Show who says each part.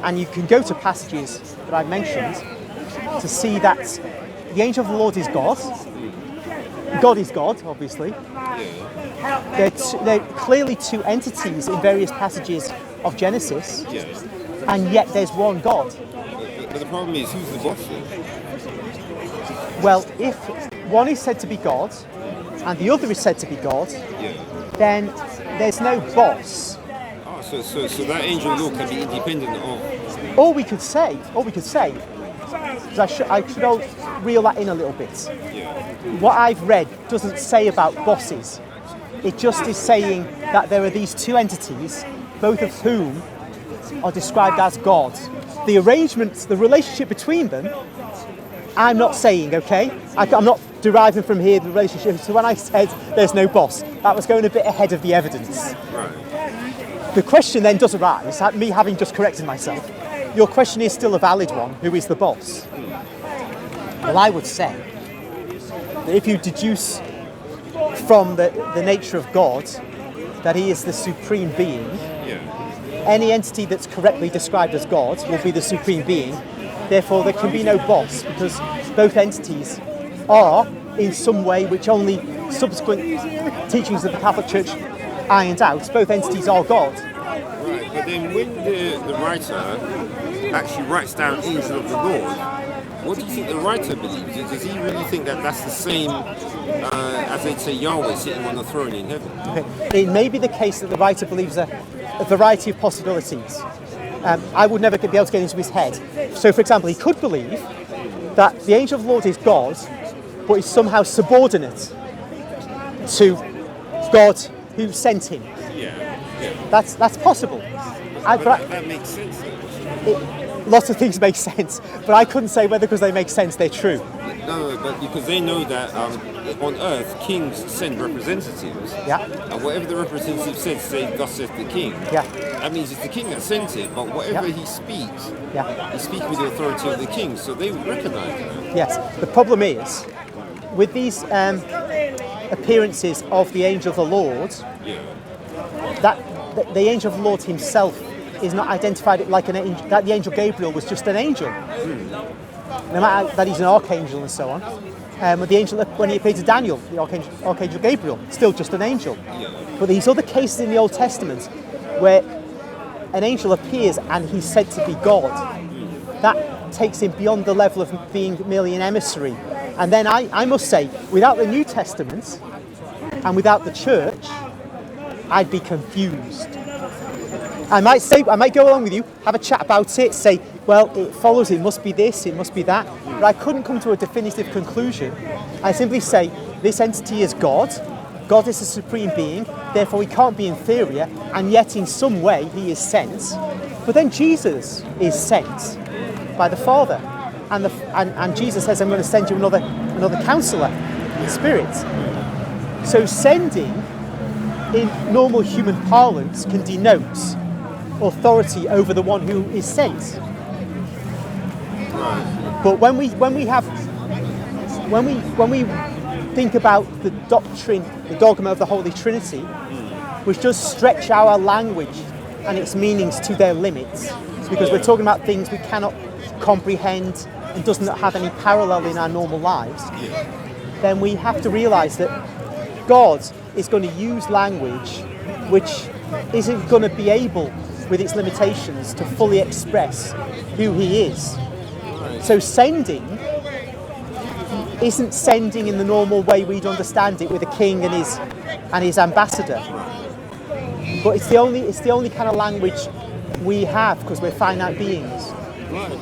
Speaker 1: And you can go to passages that I've mentioned to see that the angel of the Lord is God. God is God, obviously. They're clearly two entities in various passages of Genesis, and yet there's one God.
Speaker 2: But the problem is, who's the boss then?
Speaker 1: Well, if one is said to be God and the other is said to be God, then there's no boss.
Speaker 2: Oh, so that angel law can be independent of.
Speaker 1: All we could say, is I should all reel that in a little bit. What I've read doesn't say about bosses. It just is saying that there are these two entities, both of whom are described as God. The arrangements, the relationship between them, I'm not saying, okay? I'm not deriving from here the relationship. So when I said there's no boss, that was going a bit ahead of the evidence.
Speaker 2: Right.
Speaker 1: The question then does arise, me having just corrected myself. Your question is still a valid one. Who is the boss? Well, I would say that if you deduce from the nature of God that he is the supreme being, any entity that's correctly described as God will be the supreme being. Therefore, there can be no boss because both entities are, in some way, which only subsequent teachings of the Catholic Church ironed out, both entities are God.
Speaker 2: Right, but then when the writer actually writes down angel of the Lord, what do you think the writer believes? Does he really think that that's the same as they'd say Yahweh sitting on the throne in heaven?
Speaker 1: Okay. It may be the case that the writer believes a variety of possibilities. I would never be able to get into his head. So, for example, he could believe that the angel of the Lord is God, but is somehow subordinate to God who sent him. That's possible.
Speaker 2: That makes sense.
Speaker 1: Lots of things make sense, but I couldn't say whether because they make sense they're true.
Speaker 2: No, but because they know that on earth kings send representatives. And whatever the representative says, say, thus saith the king. That means it's the king that sent it, but whatever he speaks, he speaks with the authority of the king, so they would recognize that.
Speaker 1: Yes, the problem is, with these appearances of the angel of the Lord, that the angel of the Lord himself is not identified like an angel, that the angel Gabriel was just an angel. No matter that he's an archangel and so on. But the angel, when he appeared to Daniel, the archangel Gabriel, still just an angel. But these other cases in the Old Testament where an angel appears and he's said to be God, that takes him beyond the level of being merely an emissary. And then I must say, without the New Testament and without the church, I'd be confused. I might go along with you, have a chat about it, say, well, it follows, it must be this, it must be that, but I couldn't come to a definitive conclusion. I simply say, this entity is God, God is the supreme being, therefore he can't be inferior, and yet in some way he is sent. But then Jesus is sent by the Father, and Jesus says, I'm going to send you another counselor, Spirit. So sending, in normal human parlance, can denote authority over the one who is sent. But when we think about the doctrine, the dogma of the Holy Trinity, which does stretch our language and its meanings to their limits, because we're talking about things we cannot comprehend and does not have any parallel in our normal lives, then we have to realise that God is going to use language which isn't going to be able, with its limitations, to fully express who he is. So sending isn't sending in the normal way we'd understand it with a king and his ambassador. But it's the only kind of language we have because we're finite beings.